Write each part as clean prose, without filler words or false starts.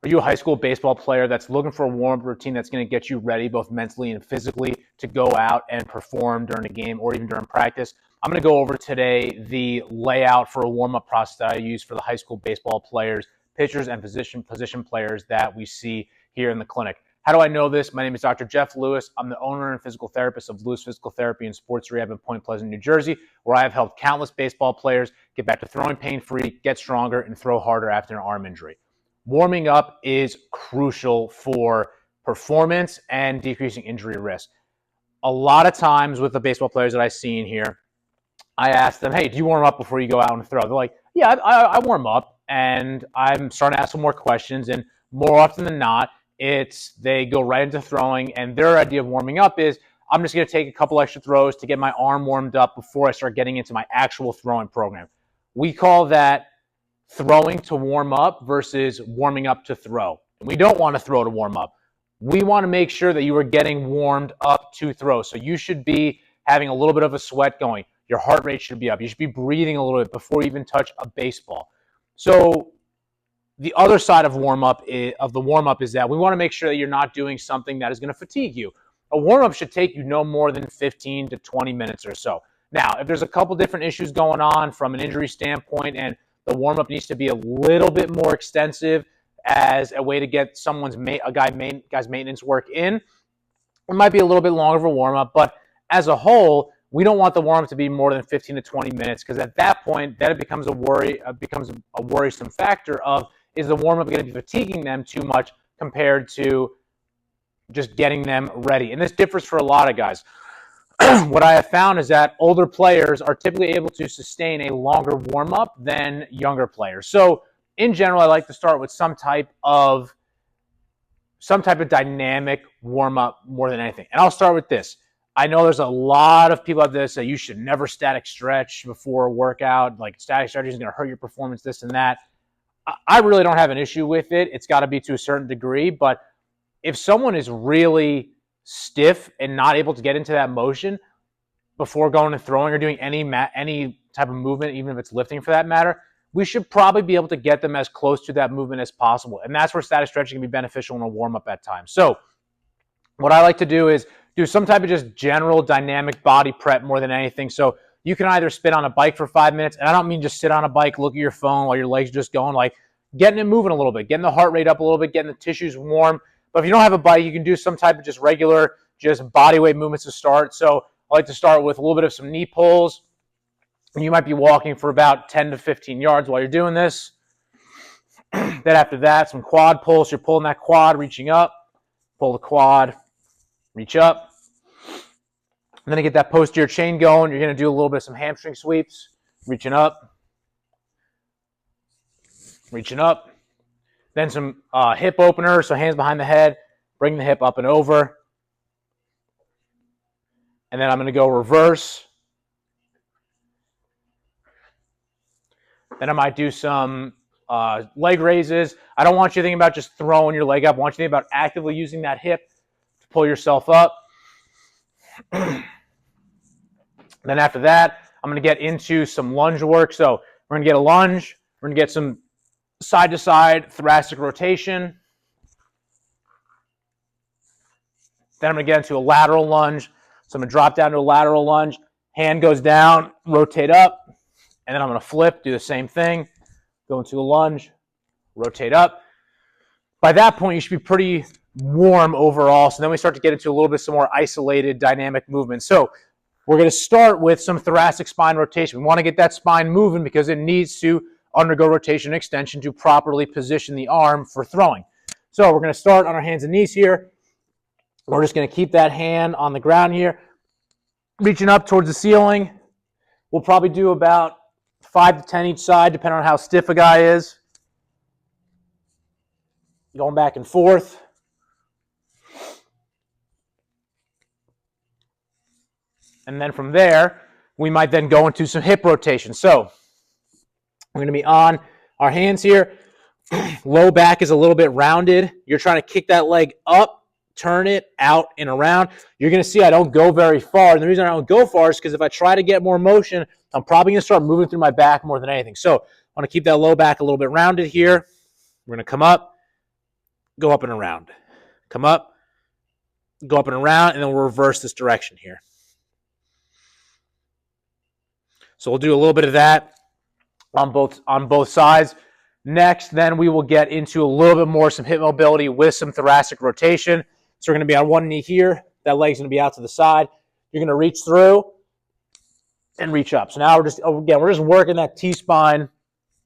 Are you a high school baseball player that's looking for a warm-up routine that's going to get you ready both mentally and physically to go out and perform during a game or even during practice? I'm going to go over today the layout for a warm-up process that I use for the high school baseball players, pitchers, and position players that we see here in the clinic. How do I know this? My name is Dr. Jeff Lewis. I'm the owner and physical therapist of Lewis Physical Therapy and Sports Rehab in Point Pleasant, New Jersey, where I have helped countless baseball players get back to throwing pain-free, get stronger, and throw harder after an arm injury. Warming up is crucial for performance and decreasing injury risk. A lot of times with the baseball players that I've seen here, I ask them, hey, do you warm up before you go out and throw? They're like, yeah, I warm up, and I'm starting to ask some more questions, and more often than not, they go right into throwing, and their idea of warming up is, I'm just going to take a couple extra throws to get my arm warmed up before I start getting into my actual throwing program. We call that throwing to warm up versus warming up to throw. And we don't want to throw to warm up. We want to make sure that you are getting warmed up to throw. So you should be having a little bit of a sweat going. Your heart rate should be up. You should be breathing a little bit before you even touch a baseball. So the other side of the warm-up is that we want to make sure that you're not doing something that is going to fatigue you. A warm-up should take you no more than 15 to 20 minutes or so. Now, if there's a couple different issues going on from an injury standpoint and the warm-up needs to be a little bit more extensive as a way to get guy's maintenance work in, it might be a little bit longer of a warm-up, but as a whole, we don't want the warm-up to be more than 15 to 20 minutes because at that point, then it becomes a worrisome factor of, is the warm-up going to be fatiguing them too much compared to just getting them ready? And this differs for a lot of guys. What I have found is that older players are typically able to sustain a longer warm-up than younger players. So in general, I like to start with some type of dynamic warm-up more than anything. And I'll start with this. I know there's a lot of people out there that say you should never static stretch before a workout, like static stretching is going to hurt your performance, this and that. I really don't have an issue with it. It's got to be to a certain degree, but if someone is really stiff and not able to get into that motion before going and throwing or doing any type of movement, even if it's lifting for that matter, we should probably be able to get them as close to that movement as possible. And that's where static stretching can be beneficial in a warm-up at times. So what I like to do is do some type of just general dynamic body prep more than anything. So you can either spin on a bike for 5 minutes, and I don't mean just sit on a bike, look at your phone while your legs are just going, like getting it moving a little bit, getting the heart rate up a little bit, getting the tissues warm. But if you don't have a bike, you can do some type of just regular, just body weight movements to start. So I like to start with a little bit of some knee pulls. And you might be walking for about 10 to 15 yards while you're doing this. Then after that, some quad pulls. You're pulling that quad, reaching up. Pull the quad, reach up. And then to get that posterior chain going, you're going to do a little bit of some hamstring sweeps. Reaching up. Reaching up. Then some hip openers, so hands behind the head, bring the hip up and over. And then I'm going to go reverse. Then I might do some leg raises. I don't want you thinking about just throwing your leg up. I want you to think about actively using that hip to pull yourself up. Then after that, I'm going to get into some lunge work. So we're going to get a lunge. We're going to get some side-to-side thoracic rotation. Then I'm going to get into a lateral lunge. So I'm going to drop down to a lateral lunge. Hand goes down, rotate up. And then I'm going to flip, do the same thing. Go into a lunge, rotate up. By that point, you should be pretty warm overall. So then we start to get into a little bit some more isolated dynamic movement. So we're going to start with some thoracic spine rotation. We want to get that spine moving because it needs to undergo rotation and extension to properly position the arm for throwing. So we're going to start on our hands and knees here. We're just going to keep that hand on the ground here, reaching up towards the ceiling. We'll probably do about 5 to 10 each side, depending on how stiff a guy is. Going back and forth. And then from there, we might then go into some hip rotation. So we're going to be on our hands here. Low back is a little bit rounded. You're trying to kick that leg up, turn it out and around. You're going to see I don't go very far. And the reason I don't go far is because if I try to get more motion, I'm probably going to start moving through my back more than anything. So I want to keep that low back a little bit rounded here. We're going to come up, go up and around. Come up, go up and around, and then we'll reverse this direction here. So we'll do a little bit of that on both sides. Next, then we will get into a little bit more some hip mobility with some thoracic rotation. So we're going to be on one knee here. That leg's going to be out to the side. You're going to reach through and reach up. So now we're just working that T-spine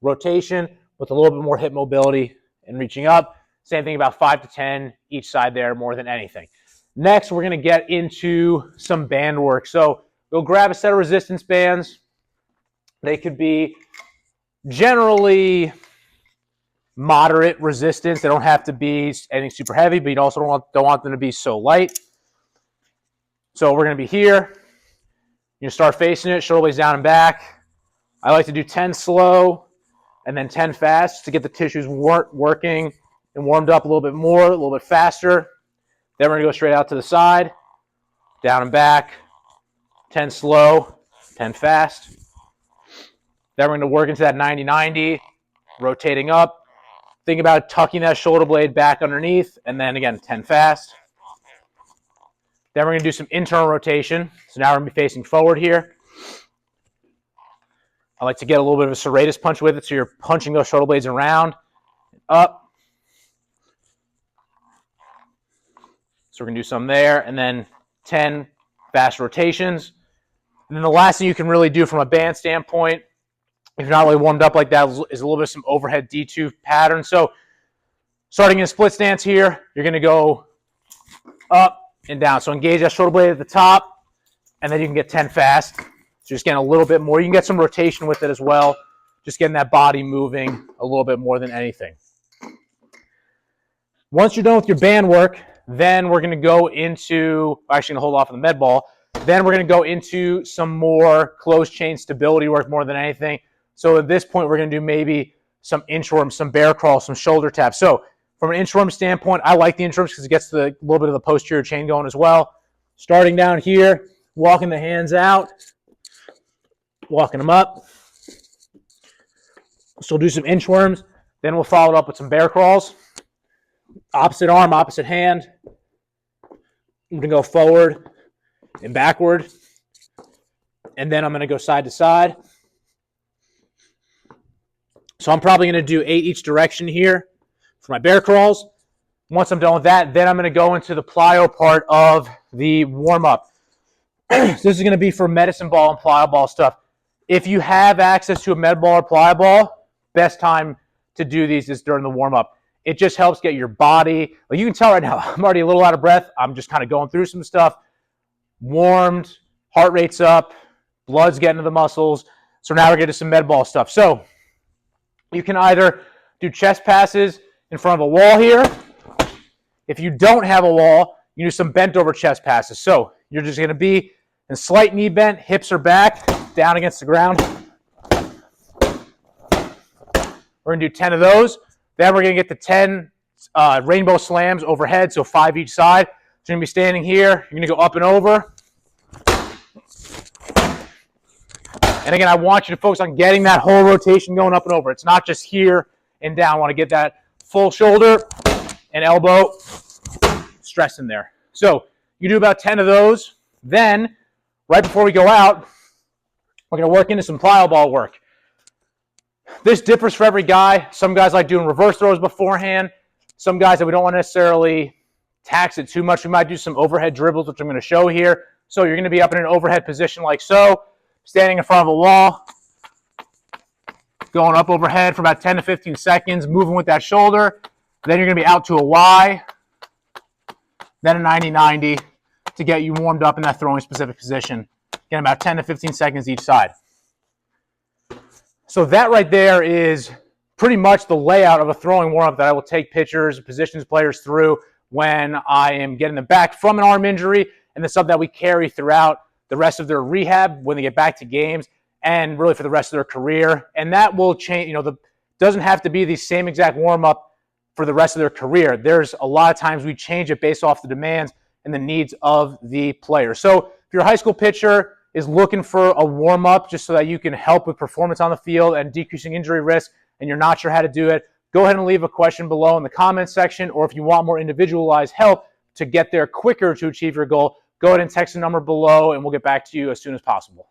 rotation with a little bit more hip mobility and reaching up. Same thing, about 5 to 10 each side there, more than anything. Next, we're going to get into some band work. So go grab a set of resistance bands. They could be generally moderate resistance. They don't have to be anything super heavy, but you also don't want them to be so light. So we're going to be here. You start facing it, shoulder blades down and back. I like to do 10 slow and then 10 fast to get the tissues working and warmed up a little bit more, a little bit faster. Then we're going to go straight out to the side, down and back, 10 slow, 10 fast. Then we're going to work into that 90-90, rotating up. Think about tucking that shoulder blade back underneath, and then again, 10 fast. Then we're going to do some internal rotation. So now we're going to be facing forward here. I like to get a little bit of a serratus punch with it, so you're punching those shoulder blades around, up. So we're going to do some there, and then 10 fast rotations. And then the last thing you can really do from a band standpoint, if you're not really warmed up like that, is a little bit of some overhead D2 pattern. So starting in a split stance here, you're going to go up and down. So engage that shoulder blade at the top, and then you can get 10 fast. So just getting a little bit more. You can get some rotation with it as well, just getting that body moving a little bit more than anything. Once you're done with your band work, then we're going to go into, actually going to hold off on the med ball. Then we're going to go into some more closed chain stability work more than anything. So at this point, we're going to do maybe some inchworms, some bear crawls, some shoulder taps. So from an inchworm standpoint, I like the inchworms because it gets a little bit of the posterior chain going as well. Starting down here, walking the hands out, walking them up. So we'll do some inchworms. Then we'll follow it up with some bear crawls. Opposite arm, opposite hand. I'm going to go forward and backward. And then I'm going to go side to side. So I'm probably going to do 8 each direction here for my bear crawls. Once I'm done with that, then I'm going to go into the plyo part of the warm-up. So this is going to be for medicine ball and plyo ball stuff. If you have access to a med ball or plyo ball, best time to do these is during the warm-up. It just helps get your body, like you can tell right now, I'm already a little out of breath. I'm just kind of going through some stuff. Warmed, heart rate's up, blood's getting to the muscles. So now we're getting to some med ball stuff. So you can either do chest passes in front of a wall here. If you don't have a wall, you do some bent over chest passes. So you're just going to be in slight knee bent, hips are back, down against the ground. We're going to do 10 of those. Then we're going to get the 10 rainbow slams overhead, so 5 each side. So you're going to be standing here. You're going to go up and over. And again, I want you to focus on getting that whole rotation going up and over. It's not just here and down. I want to get that full shoulder and elbow stress in there. So you do about 10 of those. Then, right before we go out, we're going to work into some plyo ball work. This differs for every guy. Some guys like doing reverse throws beforehand. Some guys that we don't want to necessarily tax it too much. We might do some overhead dribbles, which I'm going to show here. So you're going to be up in an overhead position like so, standing in front of a wall, going up overhead for about 10 to 15 seconds, moving with that shoulder. Then you're going to be out to a Y, then a 90-90 to get you warmed up in that throwing specific position. Again, about 10 to 15 seconds each side. So that right there is pretty much the layout of a throwing warm-up that I will take pitchers, positions, players through when I am getting them back from an arm injury, and the stuff that we carry throughout the rest of their rehab when they get back to games and really for the rest of their career. And that will change, doesn't have to be the same exact warm-up for the rest of their career. There's a lot of times we change it based off the demands and the needs of the player. So if you're a high school pitcher is looking for a warm-up just so that you can help with performance on the field and decreasing injury risk, and you're not sure how to do it, go ahead and leave a question below in the comments section, or if you want more individualized help to get there quicker to achieve your goal, go ahead and text the number below and we'll get back to you as soon as possible.